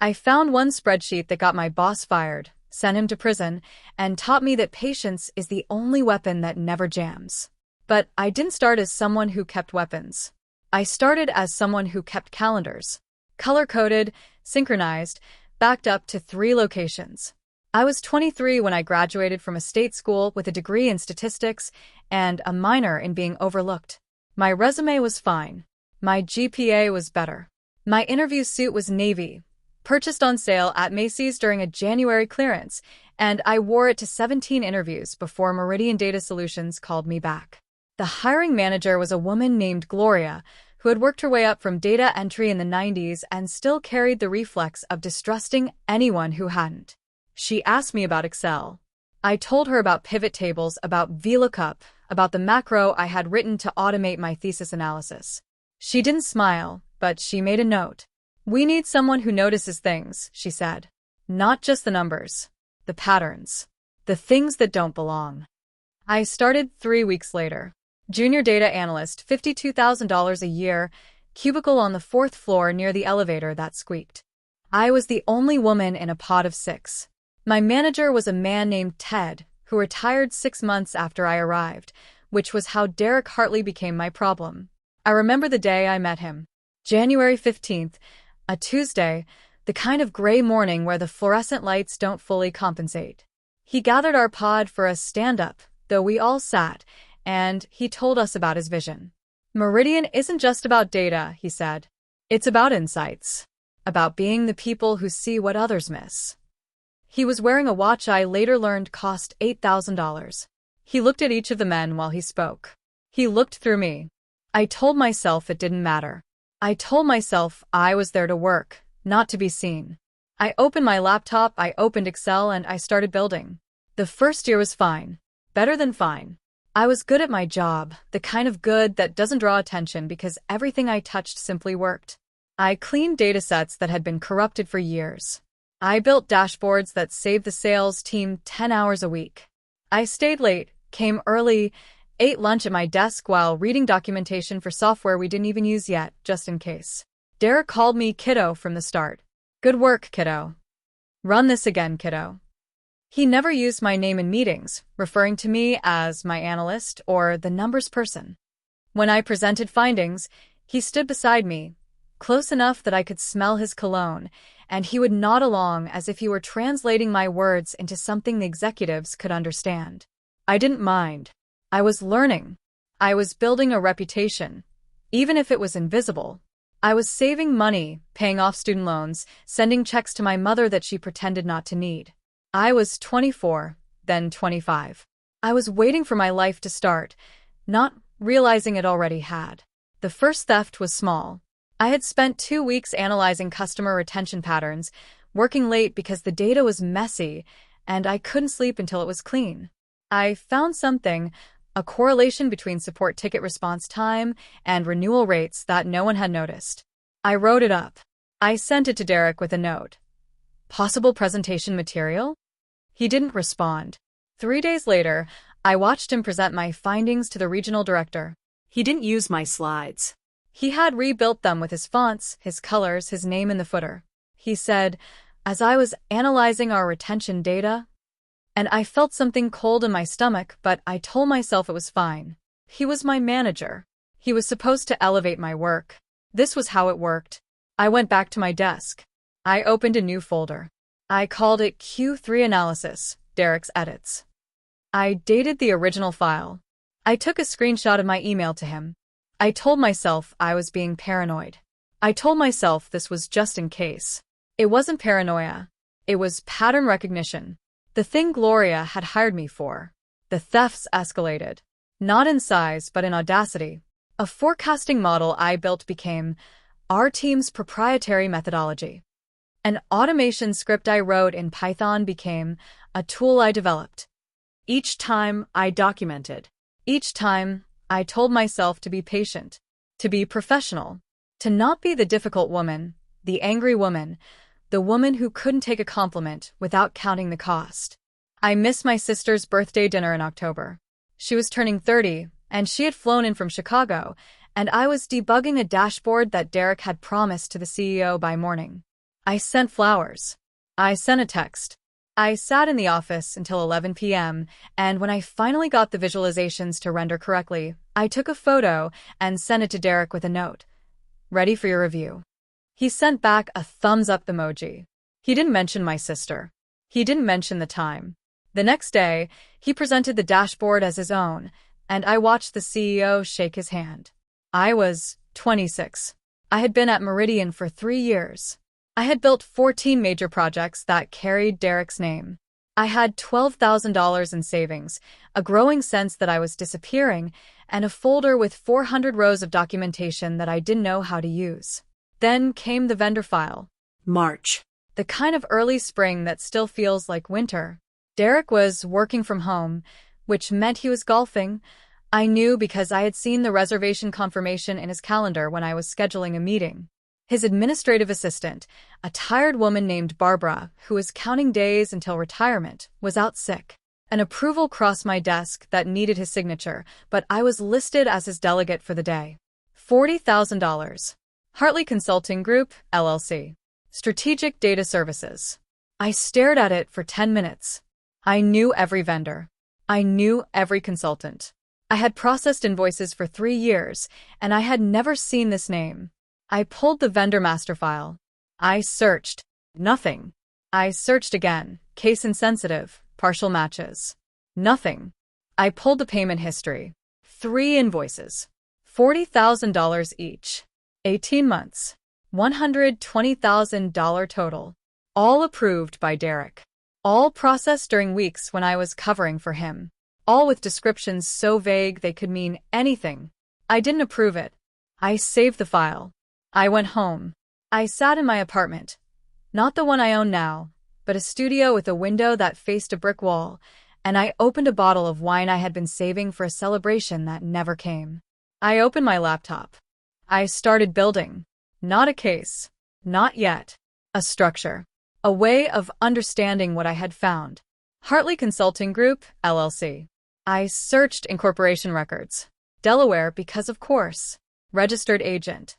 I found one spreadsheet that got my boss fired, sent him to prison, and taught me that patience is the only weapon that never jams. But I didn't start as someone who kept weapons. I started as someone who kept calendars. Color-coded, synchronized, backed up to 3 locations. I was 23 when I graduated from a state school with a degree in statistics and a minor in being overlooked. My resume was fine. My GPA was better. My interview suit was navy, purchased on sale at Macy's during a January clearance, and I wore it to 17 interviews before Meridian Data Solutions called me back. The hiring manager was a woman named Gloria, who had worked her way up from data entry in the 90s and still carried the reflex of distrusting anyone who hadn't. She asked me about Excel. I told her about pivot tables, about VLOOKUP, about the macro I had written to automate my thesis analysis. She didn't smile, but she made a note. "We need someone who notices things," she said. "Not just the numbers. The patterns. The things that don't belong." I started 3 weeks later. Junior data analyst, $52,000 a year, cubicle on the 4th floor near the elevator that squeaked. I was the only woman in a pod of 6. My manager was a man named Ted, who retired 6 months after I arrived, which was how Derek Hartley became my problem. I remember the day I met him. January 15th, a Tuesday, the kind of gray morning where the fluorescent lights don't fully compensate. He gathered our pod for a stand-up, though we all sat, and he told us about his vision. "Meridian isn't just about data," he said. "It's about insights. About being the people who see what others miss." He was wearing a watch I later learned cost $8,000. He looked at each of the men while he spoke. He looked through me. I told myself it didn't matter. I told myself I was there to work, not to be seen. I opened my laptop, I opened Excel, and I started building. The first year was fine. Better than fine. I was good at my job, the kind of good that doesn't draw attention because everything I touched simply worked. I cleaned datasets that had been corrupted for years. I built dashboards that saved the sales team 10 hours a week. I stayed late, came early, ate lunch at my desk while reading documentation for software we didn't even use yet, just in case. Derek called me kiddo from the start. "Good work, kiddo. Run this again, kiddo." He never used my name in meetings, referring to me as my analyst or the numbers person. When I presented findings, he stood beside me, close enough that I could smell his cologne, and he would nod along as if he were translating my words into something the executives could understand. I didn't mind. I was learning. I was building a reputation, even if it was invisible. I was saving money, paying off student loans, sending checks to my mother that she pretended not to need. I was 24, then 25. I was waiting for my life to start, not realizing it already had. The first theft was small. I had spent 2 weeks analyzing customer retention patterns, working late because the data was messy, and I couldn't sleep until it was clean. I found something, a correlation between support ticket response time and renewal rates that no one had noticed. I wrote it up. I sent it to Derek with a note. "Possible presentation material?" He didn't respond. 3 days later, I watched him present my findings to the regional director. He didn't use my slides. He had rebuilt them with his fonts, his colors, his name in the footer. He said, as I was analyzing our retention data, and I felt something cold in my stomach, but I told myself it was fine. He was my manager. He was supposed to elevate my work. This was how it worked. I went back to my desk. I opened a new folder. I called it Q3 Analysis, Derek's Edits. I dated the original file. I took a screenshot of my email to him. I told myself I was being paranoid. I told myself this was just in case. It wasn't paranoia. It was pattern recognition. The thing Gloria had hired me for. The thefts escalated. Not in size, but in audacity. A forecasting model I built became our team's proprietary methodology. An automation script I wrote in Python became a tool I developed. Each time I documented. Each time I told myself to be patient, to be professional, to not be the difficult woman, the angry woman, the woman who couldn't take a compliment without counting the cost. I missed my sister's birthday dinner in October. She was turning 30, and she had flown in from Chicago, and I was debugging a dashboard that Derek had promised to the CEO by morning. I sent flowers. I sent a text. I sat in the office until 11 p.m., and when I finally got the visualizations to render correctly, I took a photo and sent it to Derek with a note. Ready for your review. He sent back a thumbs-up emoji. He didn't mention my sister. He didn't mention the time. The next day, he presented the dashboard as his own, and I watched the CEO shake his hand. I was 26. I had been at Meridian for 3 years. I had built 14 major projects that carried Derek's name. I had $12,000 in savings, a growing sense that I was disappearing, and a folder with 400 rows of documentation that I didn't know how to use. Then came the vendor file. March. The kind of early spring that still feels like winter. Derek was working from home, which meant he was golfing. I knew because I had seen the reservation confirmation in his calendar when I was scheduling a meeting. His administrative assistant, a tired woman named Barbara, who was counting days until retirement, was out sick. An approval crossed my desk that needed his signature, but I was listed as his delegate for the day. $40,000. Hartley Consulting Group, LLC. Strategic Data Services. I stared at it for 10 minutes. I knew every vendor. I knew every consultant. I had processed invoices for 3 years, and I had never seen this name. I pulled the vendor master file. I searched. Nothing. I searched again. Case insensitive. Partial matches. Nothing. I pulled the payment history. 3 invoices. $40,000 each. 18 months. $120,000 total. All approved by Derek. All processed during weeks when I was covering for him. All with descriptions so vague they could mean anything. I didn't approve it. I saved the file. I went home. I sat in my apartment. Not the one I own now, but a studio with a window that faced a brick wall, and I opened a bottle of wine I had been saving for a celebration that never came. I opened my laptop. I started building. Not a case. Not yet. A structure. A way of understanding what I had found. Hartley Consulting Group, LLC. I searched incorporation records. Delaware because of course. Registered agent.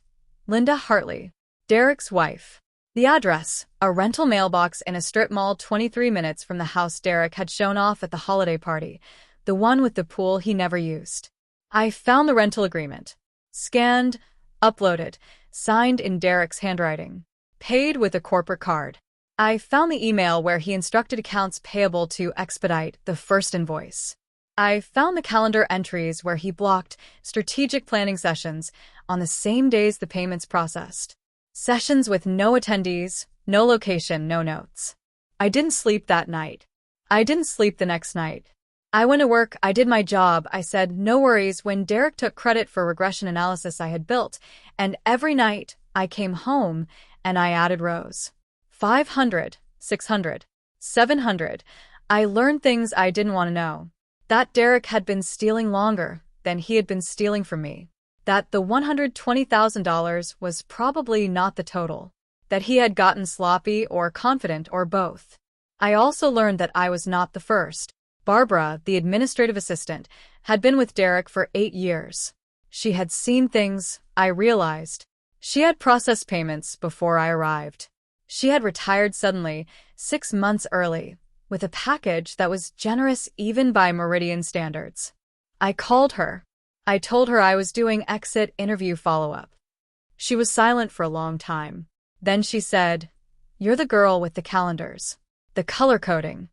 Linda Hartley. Derek's wife. The address, a rental mailbox in a strip mall 23 minutes from the house Derek had shown off at the holiday party, the one with the pool he never used. I found the rental agreement. Scanned, uploaded, signed in Derek's handwriting. Paid with a corporate card. I found the email where he instructed accounts payable to expedite the first invoice. I found the calendar entries where he blocked strategic planning sessions on the same days the payments processed. Sessions with no attendees, no location, no notes. I didn't sleep that night. I didn't sleep the next night. I went to work, I did my job, I said no worries when Derek took credit for regression analysis I had built, and every night I came home and I added rows. 500, 600, 700. I learned things I didn't want to know. That Derek had been stealing longer than he had been stealing from me. That the $120,000 was probably not the total. That he had gotten sloppy or confident or both. I also learned that I was not the first. Barbara, the administrative assistant, had been with Derek for 8 years. She had seen things, I realized. She had processed payments before I arrived. She had retired suddenly, 6 months early, with a package that was generous even by Meridian standards. I called her. I told her I was doing exit interview follow-up. She was silent for a long time. Then she said, "You're the girl with the calendars. The color coding."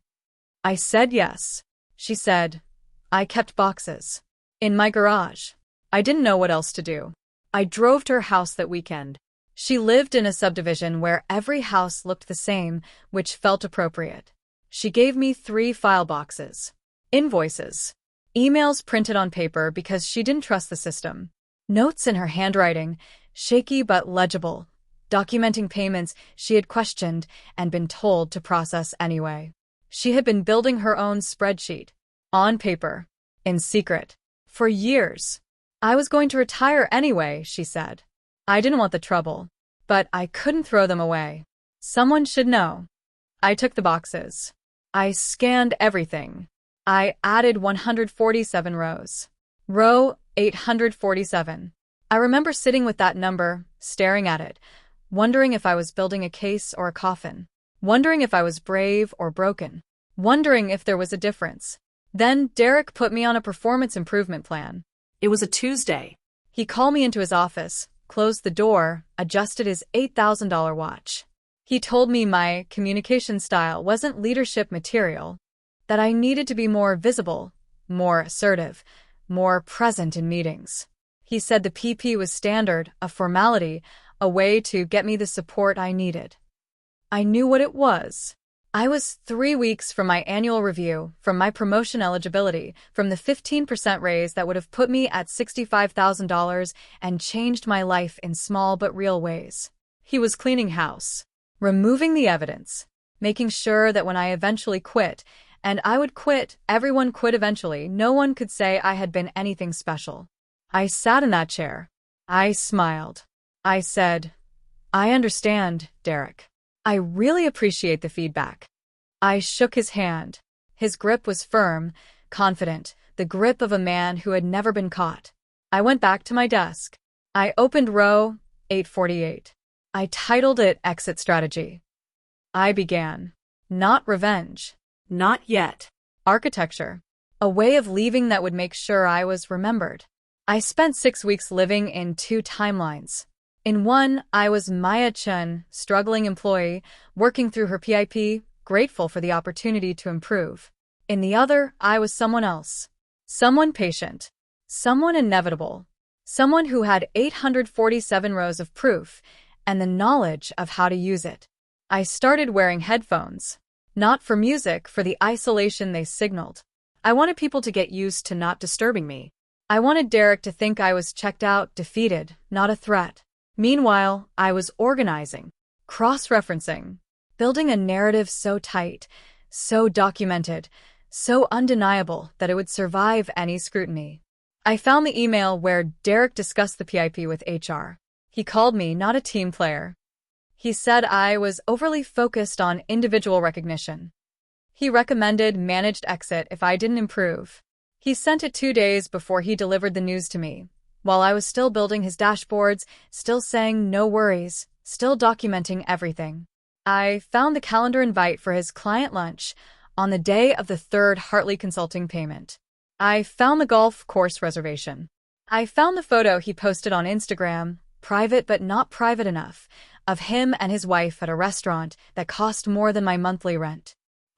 I said yes. She said, "I kept boxes. In my garage." I didn't know what else to do. I drove to her house that weekend. She lived in a subdivision where every house looked the same, which felt appropriate. She gave me 3 file boxes. Invoices. Emails printed on paper because she didn't trust the system. Notes in her handwriting, shaky but legible, documenting payments she had questioned and been told to process anyway. She had been building her own spreadsheet. On paper. In secret. For years. I was going to retire anyway, she said. I didn't want the trouble. But I couldn't throw them away. Someone should know. I took the boxes. I scanned everything. I added 147 rows. Row 847. I remember sitting with that number, staring at it, wondering if I was building a case or a coffin, wondering if I was brave or broken, wondering if there was a difference. Then Derek put me on a performance improvement plan. It was a Tuesday. He called me into his office, closed the door, adjusted his $8,000 watch. He told me my communication style wasn't leadership material, that I needed to be more visible, more assertive, more present in meetings. He said the PP was standard, a formality, a way to get me the support I needed. I knew what it was. I was 3 weeks from my annual review, from my promotion eligibility, from the 15% raise that would have put me at $65,000 and changed my life in small but real ways. He was cleaning house, removing the evidence, making sure that when I eventually quit, and I would quit, everyone quit eventually, no one could say I had been anything special. I sat in that chair. I smiled. I said, "I understand, Derek. I really appreciate the feedback." I shook his hand. His grip was firm, confident, the grip of a man who had never been caught. I went back to my desk. I opened row 848. I titled it Exit Strategy. I began. Not revenge. Not yet. Architecture. A way of leaving that would make sure I was remembered. I spent 6 weeks living in 2 timelines. In one, I was Maya Chun, struggling employee, working through her PIP, grateful for the opportunity to improve. In the other, I was someone else. Someone patient. Someone inevitable. Someone who had 847 rows of proof and the knowledge of how to use it. I started wearing headphones. Not for music, for the isolation they signaled. I wanted people to get used to not disturbing me. I wanted Derek to think I was checked out, defeated, not a threat. Meanwhile, I was organizing, cross-referencing, building a narrative so tight, so documented, so undeniable that it would survive any scrutiny. I found the email where Derek discussed the PIP with HR. He called me not a team player. He said I was overly focused on individual recognition. He recommended managed exit if I didn't improve. He sent it 2 days before he delivered the news to me. While I was still building his dashboards, still saying no worries, still documenting everything. I found the calendar invite for his client lunch on the day of the 3rd Hartley Consulting payment. I found the golf course reservation. I found the photo he posted on Instagram, private but not private enough, of him and his wife at a restaurant that cost more than my monthly rent.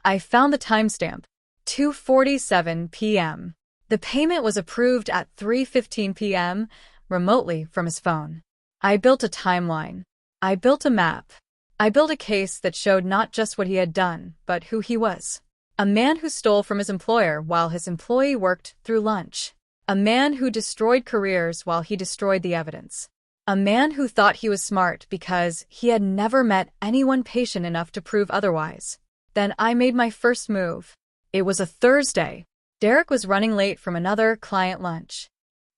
I found the timestamp, 2:47 p.m. The payment was approved at 3:15 p.m., remotely from his phone. I built a timeline. I built a map. I built a case that showed not just what he had done, but who he was. A man who stole from his employer while his employee worked through lunch. A man who destroyed careers while he destroyed the evidence. A man who thought he was smart because he had never met anyone patient enough to prove otherwise. Then I made my first move. It was a Thursday. Derek was running late from another client lunch.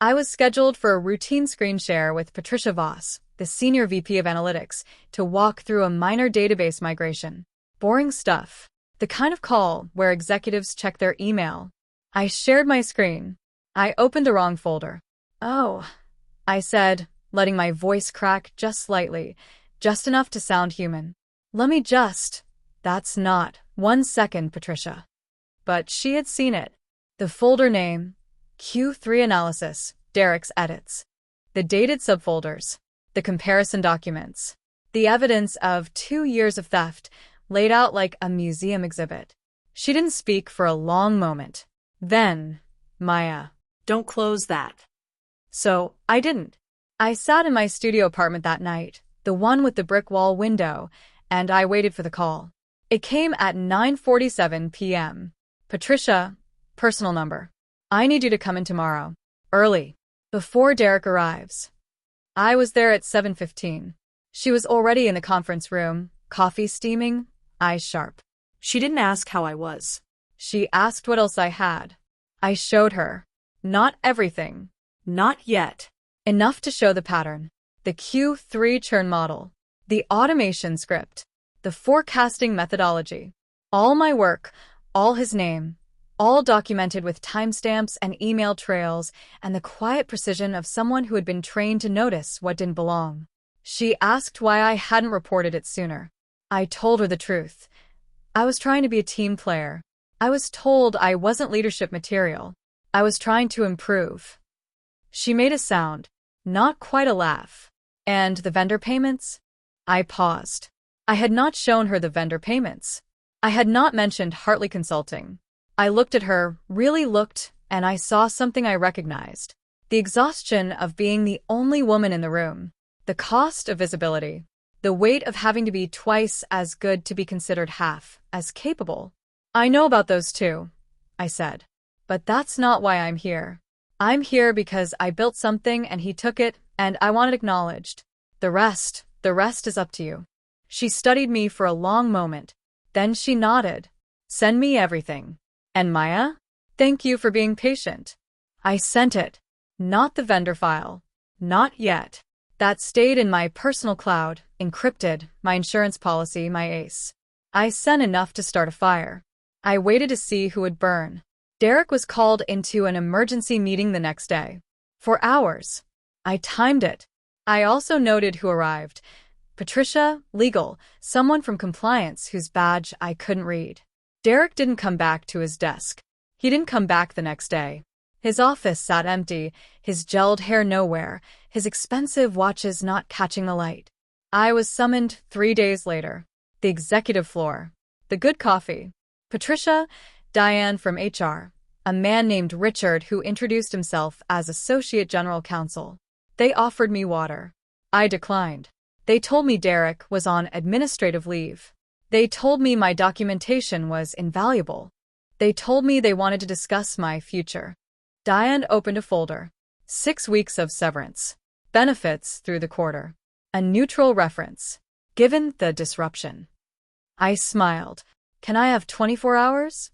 I was scheduled for a routine screen share with Patricia Voss, the Senior VP of Analytics, to walk through a minor database migration. Boring stuff. The kind of call where executives check their email. I shared my screen. I opened the wrong folder. "Oh," I said, letting my voice crack just slightly, just enough to sound human. That's not. 1 second, Patricia." But she had seen it. The folder name, Q3 Analysis, Derek's Edits. The dated subfolders. The comparison documents. The evidence of 2 years of theft, laid out like a museum exhibit. She didn't speak for a long moment. Then, "Maya, don't close that." So, I didn't. I sat in my studio apartment that night, the one with the brick wall window, and I waited for the call. It came at 9:47 p.m. "Patricia, personal number. I need you to come in tomorrow. Early. Before Derek arrives." I was there at 7:15. She was already in the conference room, coffee steaming, eyes sharp. She didn't ask how I was. She asked what else I had. I showed her. Not everything. Not yet. Enough to show the pattern. The Q3 churn model. The automation script. The forecasting methodology. All my work, all his name. All documented with timestamps and email trails and the quiet precision of someone who had been trained to notice what didn't belong. She asked why I hadn't reported it sooner. I told her the truth. I was trying to be a team player. I was told I wasn't leadership material. I was trying to improve. She made a sound, not quite a laugh. And the vendor payments? I paused. I had not shown her the vendor payments. I had not mentioned Hartley Consulting. I looked at her, really looked, and I saw something I recognized. The exhaustion of being the only woman in the room. The cost of visibility. The weight of having to be twice as good to be considered half as capable. I know about those too, I said. But that's not why I'm here. I'm here because I built something and he took it, and I want it acknowledged. The rest is up to you. She studied me for a long moment. Then she nodded. Send me everything. And Maya? Thank you for being patient. I sent it. Not the vendor file. Not yet. That stayed in my personal cloud, encrypted, my insurance policy, my ace. I sent enough to start a fire. I waited to see who would burn. Derek was called into an emergency meeting the next day. For hours. I timed it. I also noted who arrived. Patricia, legal, someone from compliance whose badge I couldn't read. Derek didn't come back to his desk. He didn't come back the next day. His office sat empty, his gelled hair nowhere, his expensive watches not catching the light. I was summoned 3 days later. The executive floor. The good coffee. Patricia, Diane from HR, a man named Richard who introduced himself as Associate General Counsel. They offered me water. I declined. They told me Derek was on administrative leave. They told me my documentation was invaluable. They told me they wanted to discuss my future. Diane opened a folder. 6 weeks of severance. Benefits through the quarter. A neutral reference. Given the disruption. I smiled. Can I have 24 hours?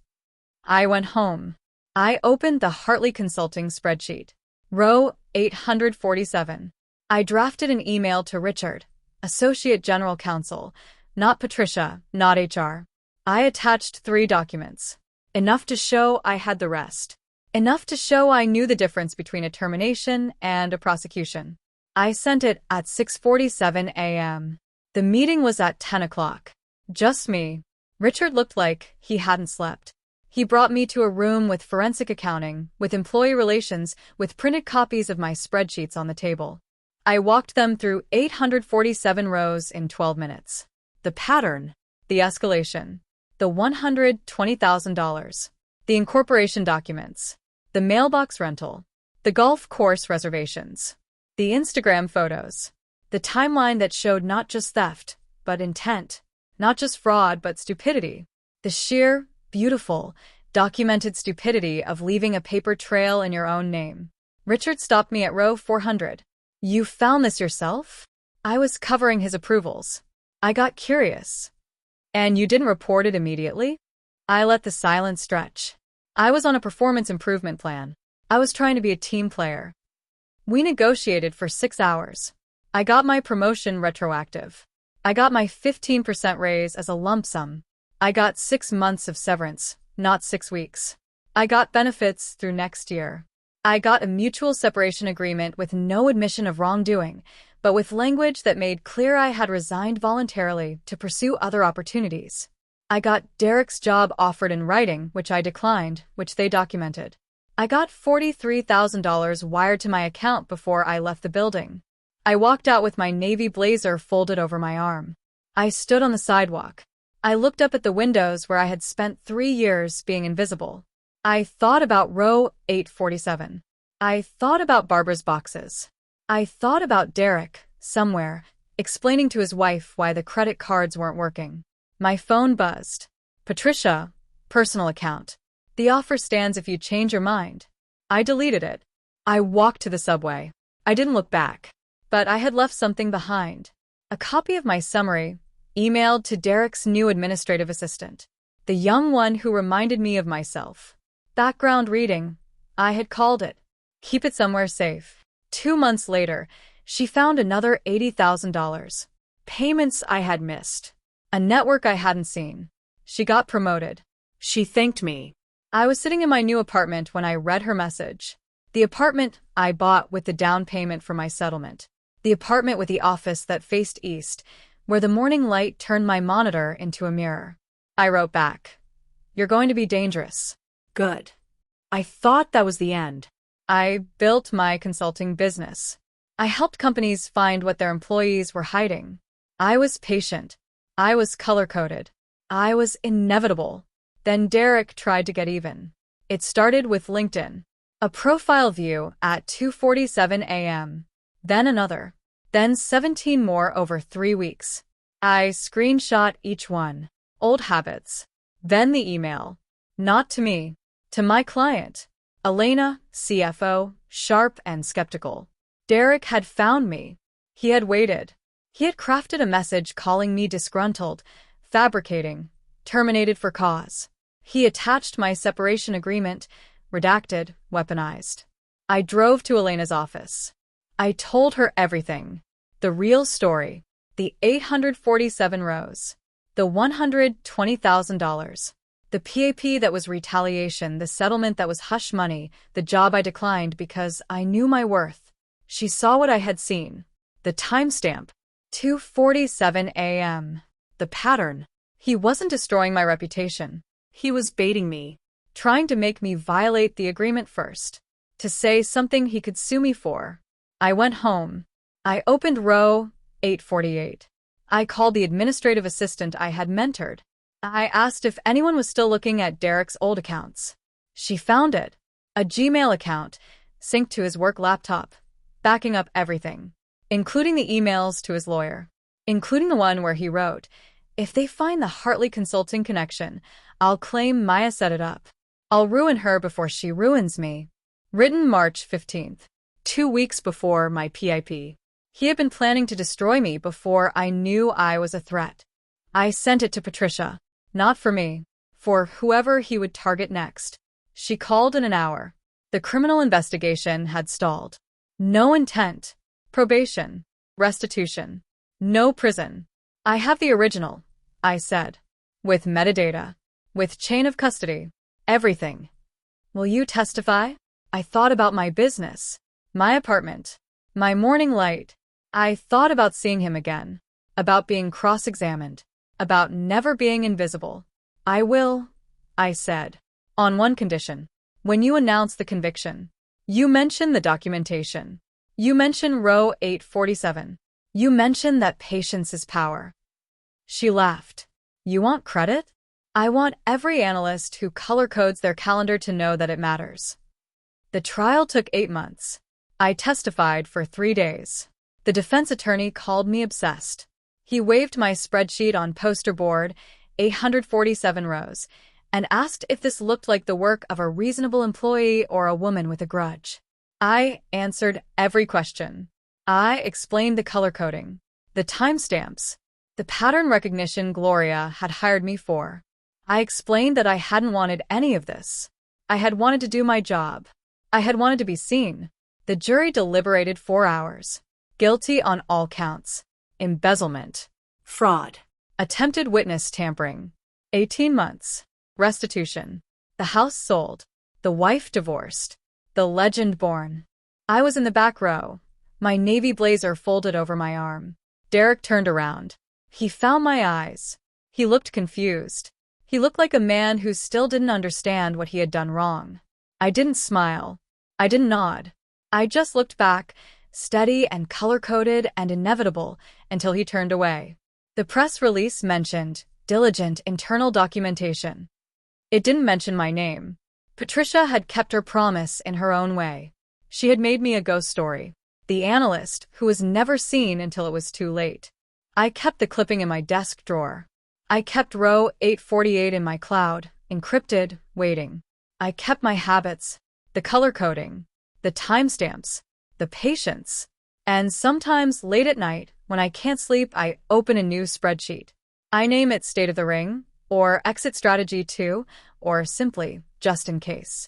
I went home. I opened the Hartley Consulting spreadsheet. Row 847. I drafted an email to Richard, Associate General Counsel, not Patricia, not HR. I attached 3 documents. Enough to show I had the rest. Enough to show I knew the difference between a termination and a prosecution. I sent it at 6:47 a.m. The meeting was at 10 o'clock. Just me. Richard looked like he hadn't slept. He brought me to a room with forensic accounting, with employee relations, with printed copies of my spreadsheets on the table. I walked them through 847 rows in 12 minutes. The pattern, the escalation, the $120,000, the incorporation documents, the mailbox rental, the golf course reservations, the Instagram photos, the timeline that showed not just theft, but intent, not just fraud, but stupidity, the sheer, beautiful, documented stupidity of leaving a paper trail in your own name. Richard stopped me at row 400. You found this yourself? I was covering his approvals. I got curious. And you didn't report it immediately? I let the silence stretch. I was on a performance improvement plan. I was trying to be a team player. We negotiated for 6 hours. I got my promotion retroactive. I got my 15% raise as a lump sum. I got 6 months of severance, not 6 weeks. I got benefits through next year. I got a mutual separation agreement with no admission of wrongdoing, but with language that made clear I had resigned voluntarily to pursue other opportunities. I got Derek's job offered in writing, which I declined, which they documented. I got $43,000 wired to my account before I left the building. I walked out with my navy blazer folded over my arm. I stood on the sidewalk. I looked up at the windows where I had spent 3 years being invisible. I thought about row 847. I thought about Barbara's boxes. I thought about Derek, somewhere, explaining to his wife why the credit cards weren't working. My phone buzzed. Patricia, personal account. The offer stands if you change your mind. I deleted it. I walked to the subway. I didn't look back. But I had left something behind. A copy of my summary, emailed to Derek's new administrative assistant. The young one who reminded me of myself. Background reading. I had called it. Keep it somewhere safe. 2 months later, she found another $80,000. Payments I had missed. A network I hadn't seen. She got promoted. She thanked me. I was sitting in my new apartment when I read her message. The apartment I bought with the down payment for my settlement. The apartment with the office that faced east, where the morning light turned my monitor into a mirror. I wrote back, "You're going to be dangerous." Good. I thought that was the end. I built my consulting business. I helped companies find what their employees were hiding. I was patient. I was color-coded. I was inevitable. Then Derek tried to get even. It started with LinkedIn. A profile view at 2:47 a.m. Then another. Then 17 more over 3 weeks. I screenshot each one. Old habits. Then the email. Not to me. To my client. Elena, CFO, sharp and skeptical. Derek had found me. He had waited. He had crafted a message calling me disgruntled, fabricating, terminated for cause. He attached my separation agreement, redacted, weaponized. I drove to Elena's office. I told her everything. The real story. The 847 rows. The $120,000. The PAP that was retaliation, the settlement that was hush money, the job I declined because I knew my worth. She saw what I had seen. The timestamp. 2:47 a.m. The pattern. He wasn't destroying my reputation. He was baiting me. Trying to make me violate the agreement first. To say something he could sue me for. I went home. I opened row 848. I called the administrative assistant I had mentored. I asked if anyone was still looking at Derek's old accounts. She found it. A Gmail account, synced to his work laptop, backing up everything, including the emails to his lawyer, including the one where he wrote, "If they find the Hartley Consulting connection, I'll claim Maya set it up. I'll ruin her before she ruins me." Written March 15th, 2 weeks before my PIP. He had been planning to destroy me before I knew I was a threat. I sent it to Patricia. Not for me. For whoever he would target next. She called in an hour. The criminal investigation had stalled. No intent. Probation. Restitution. No prison. "I have the original," I said. "With metadata. With chain of custody. Everything." "Will you testify?" I thought about my business. My apartment. My morning light. I thought about seeing him again. About being cross-examined. About never being invisible. "I will," I said. "On one condition. When you announce the conviction, you mention the documentation. You mention row 847. You mention that patience is power." She laughed. "You want credit?" "I want every analyst who color codes their calendar to know that it matters." The trial took 8 months. I testified for 3 days. The defense attorney called me obsessed. He waved my spreadsheet on poster board, 847 rows, and asked if this looked like the work of a reasonable employee or a woman with a grudge. I answered every question. I explained the color coding, the timestamps, the pattern recognition Gloria had hired me for. I explained that I hadn't wanted any of this. I had wanted to do my job. I had wanted to be seen. The jury deliberated 4 hours. Guilty on all counts. Embezzlement. Fraud. Attempted witness tampering. 18 months. Restitution. The house sold. The wife divorced. The legend born. I was in the back row. My navy blazer folded over my arm. Derek turned around. He found my eyes. He looked confused. He looked like a man who still didn't understand what he had done wrong. I didn't smile. I didn't nod. I just looked back, steady and color-coded and inevitable, until he turned away. The press release mentioned diligent internal documentation. It didn't mention my name. Patricia had kept her promise in her own way. She had made me a ghost story. The analyst who was never seen until it was too late. I kept the clipping in my desk drawer. I kept row 848 in my cloud, encrypted, waiting. I kept my habits, the color coding, the timestamps, the patience. And sometimes late at night, when I can't sleep, I open a new spreadsheet. I name it State of the Ring, or Exit Strategy 2, or simply Just in Case.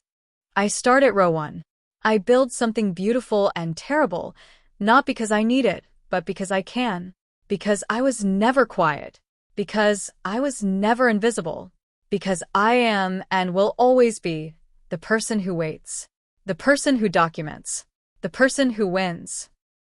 I start at row 1. I build something beautiful and terrible, not because I need it, but because I can. Because I was never quiet. Because I was never invisible. Because I am and will always be the person who waits. The person who documents. The person who wins.